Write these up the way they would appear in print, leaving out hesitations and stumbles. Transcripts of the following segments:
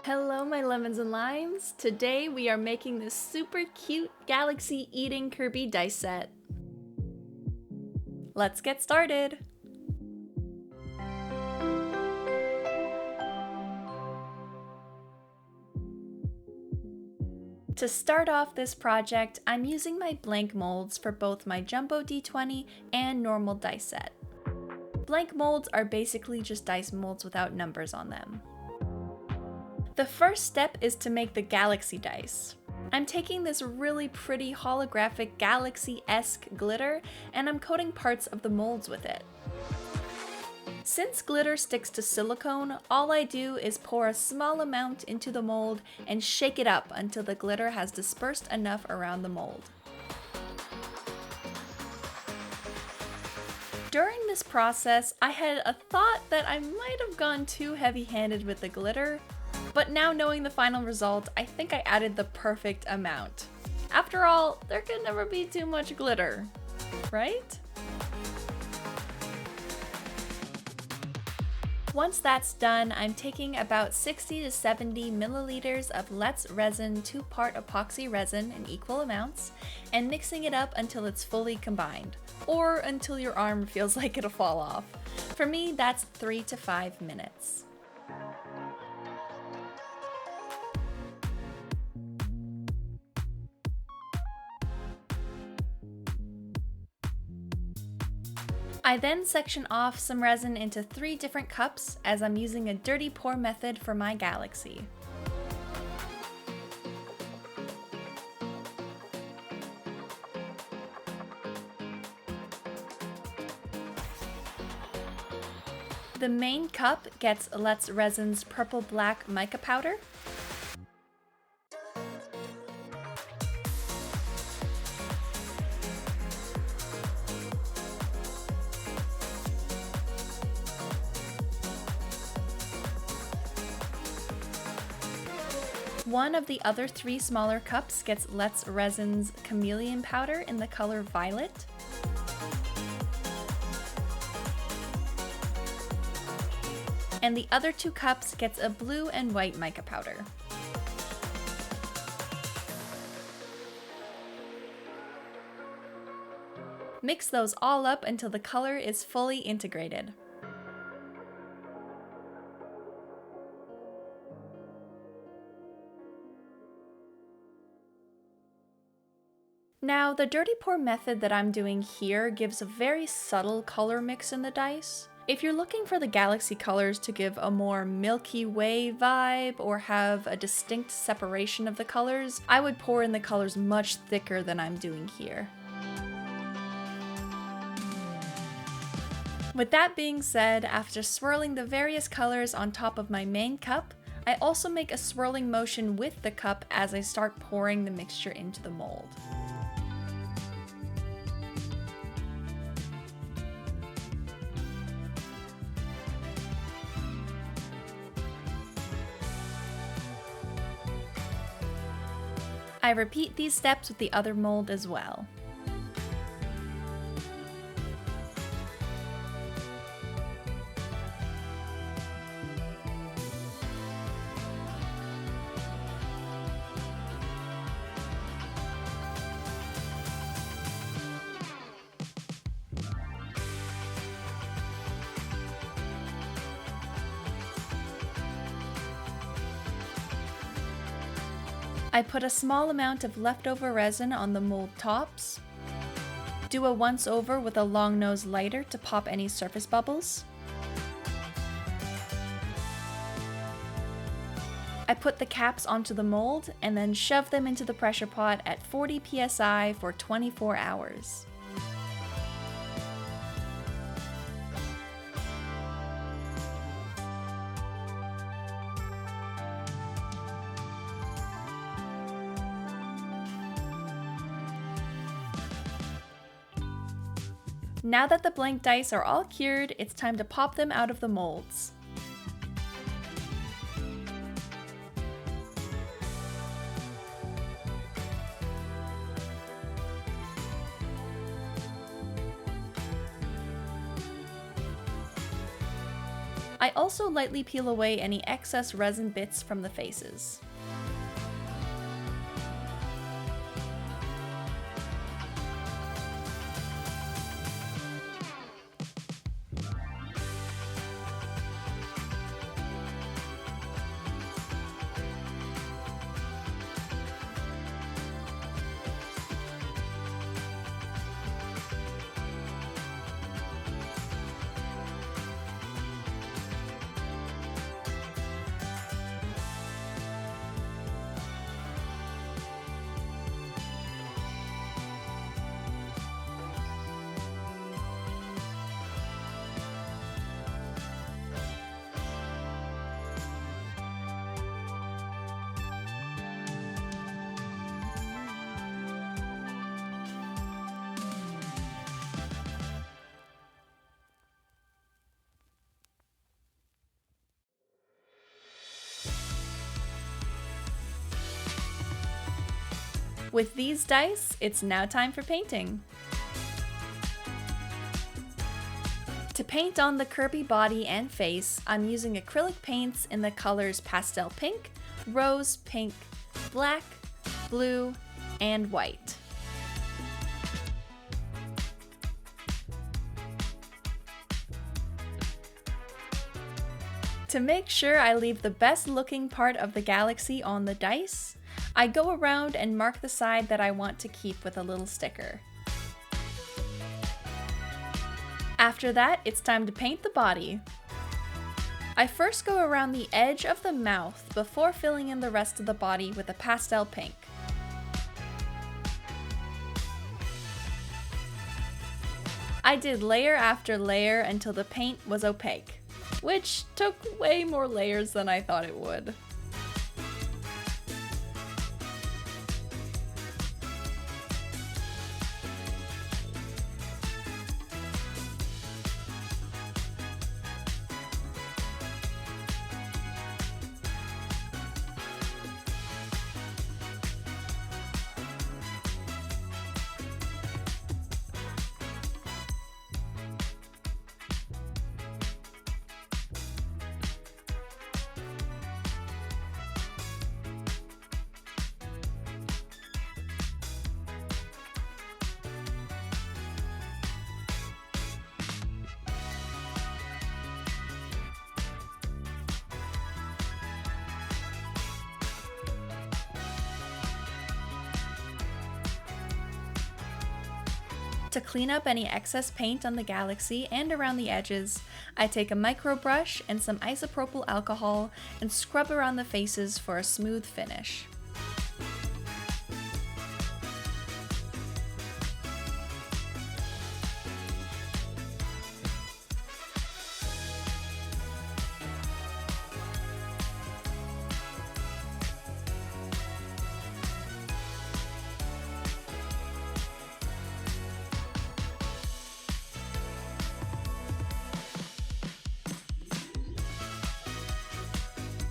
Hello my lemons and limes! Today we are making this super cute galaxy eating Kirby Dice Set. Let's get started! To start off this project, I'm using my blank molds for both my Jumbo D20 and normal dice set. Blank molds are basically just dice molds without numbers on them. The first step is to make the galaxy dice. I'm taking this really pretty holographic galaxy-esque glitter and I'm coating parts of the molds with it. Since glitter sticks to silicone, all I do is pour a small amount into the mold and shake it up until the glitter has dispersed enough around the mold. During this process, I had a thought that I might have gone too heavy-handed with the glitter, but now knowing the final result, I think I added the perfect amount. After all, there can never be too much glitter, right? Once that's done, I'm taking about 60 to 70 milliliters of Let's Resin 2-part epoxy resin in equal amounts and mixing it up until it's fully combined, or until your arm feels like it'll fall off. For me, that's 3 to 5 minutes. I then section off some resin into 3 different cups as I'm using a dirty pour method for my galaxy. The main cup gets Let's Resin's purple-black mica powder. One of the other 3 smaller cups gets Let's Resin's Chameleon powder in the color violet. And the other 2 cups gets a blue and white mica powder. Mix those all up until the color is fully integrated. Now, the dirty pour method that I'm doing here gives a very subtle color mix in the dice. If you're looking for the galaxy colors to give a more Milky Way vibe or have a distinct separation of the colors, I would pour in the colors much thicker than I'm doing here. With that being said, after swirling the various colors on top of my main cup, I also make a swirling motion with the cup as I start pouring the mixture into the mold. I repeat these steps with the other mold as well. I put a small amount of leftover resin on the mold tops. Do a once over with a long nose lighter to pop any surface bubbles. I put the caps onto the mold and then shove them into the pressure pot at 40 psi for 24 hours. Now that the blank dice are all cured, it's time to pop them out of the molds. I also lightly peel away any excess resin bits from the faces. With these dice, it's now time for painting. To paint on the Kirby body and face, I'm using acrylic paints in the colors pastel pink, rose pink, black, blue, and white. To make sure I leave the best looking part of the galaxy on the dice, I go around and mark the side that I want to keep with a little sticker. After that, it's time to paint the body. I first go around the edge of the mouth before filling in the rest of the body with a pastel pink. I did layer after layer until the paint was opaque, which took way more layers than I thought it would. To clean up any excess paint on the galaxy and around the edges, I take a micro brush and some isopropyl alcohol and scrub around the faces for a smooth finish.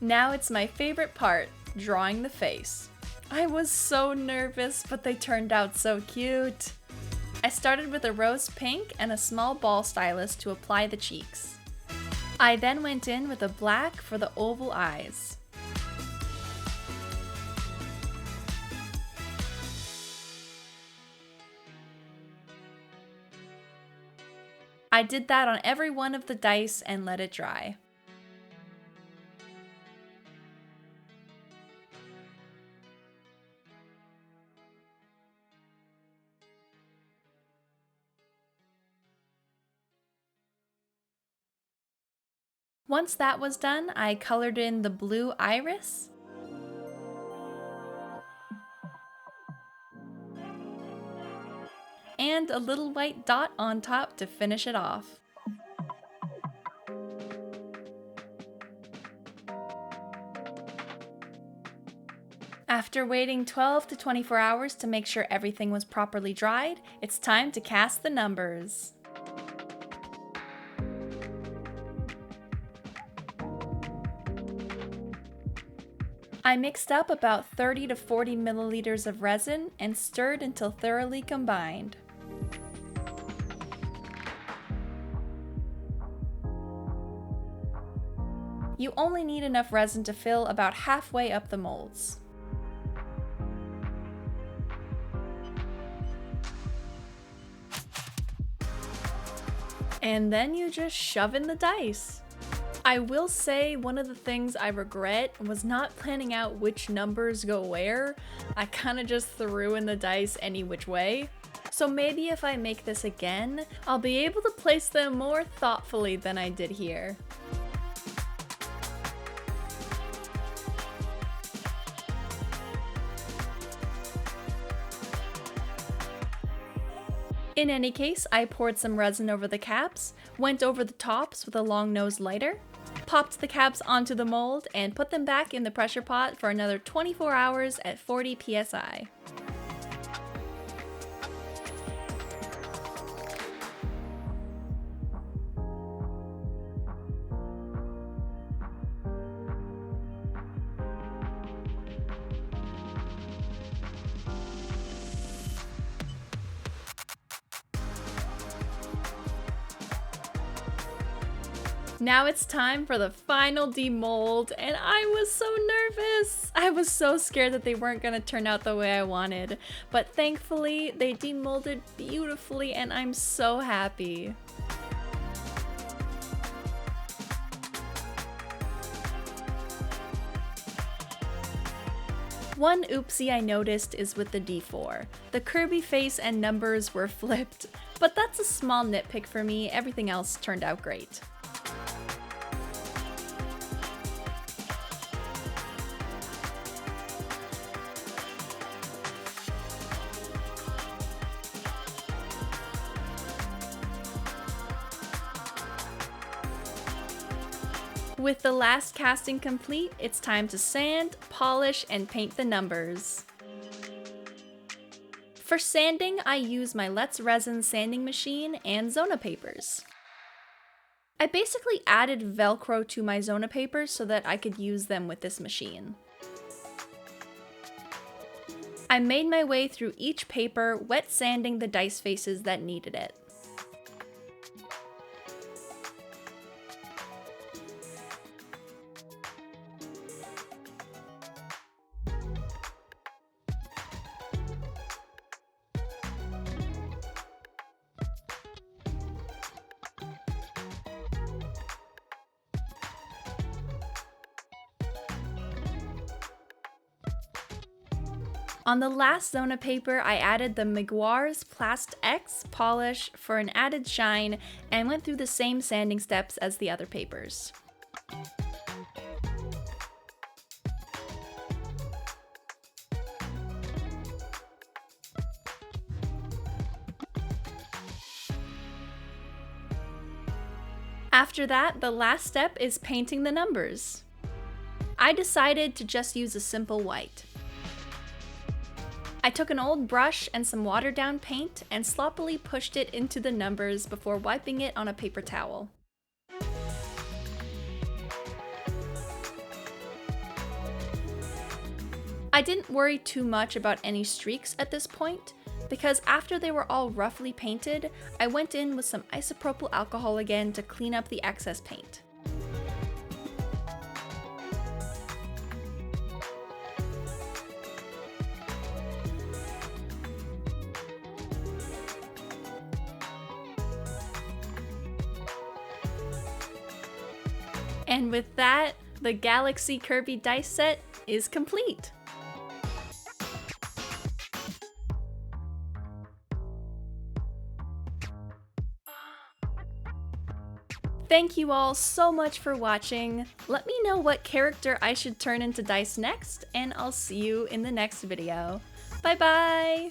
Now it's my favorite part, drawing the face. I was so nervous, but they turned out so cute. I started with a rose pink and a small ball stylus to apply the cheeks. I then went in with a black for the oval eyes. I did that on every one of the dice and let it dry. Once that was done, I colored in the blue iris, and a little white dot on top to finish it off. After waiting 12 to 24 hours to make sure everything was properly dried, it's time to cast the numbers. I mixed up about 30 to 40 milliliters of resin and stirred until thoroughly combined. You only need enough resin to fill about halfway up the molds. And then you just shove in the dice. I will say one of the things I regret was not planning out which numbers go where. I kinda just threw in the dice any which way. So maybe if I make this again, I'll be able to place them more thoughtfully than I did here. In any case, I poured some resin over the caps, went over the tops with a long nose lighter, popped the caps onto the mold, and put them back in the pressure pot for another 24 hours at 40 psi. Now it's time for the final demold, and I was so nervous! I was so scared that they weren't gonna turn out the way I wanted, but thankfully they demolded beautifully and I'm so happy. One oopsie I noticed is with the D4. The Kirby face and numbers were flipped, but that's a small nitpick for me, everything else turned out great. With the last casting complete, it's time to sand, polish, and paint the numbers. For sanding, I use my Let's Resin sanding machine and Zona papers. I basically added Velcro to my Zona papers so that I could use them with this machine. I made my way through each paper, wet sanding the dice faces that needed it. On the last Zona paper, I added the Miguar's Plast X polish for an added shine and went through the same sanding steps as the other papers. After that, the last step is painting the numbers. I decided to just use a simple white. I took an old brush and some watered down paint and sloppily pushed it into the numbers before wiping it on a paper towel. I didn't worry too much about any streaks at this point, because after they were all roughly painted, I went in with some isopropyl alcohol again to clean up the excess paint. And with that, the Galaxy Kirby Dice Set is complete! Thank you all so much for watching. Let me know what character I should turn into dice next, and I'll see you in the next video. Bye bye!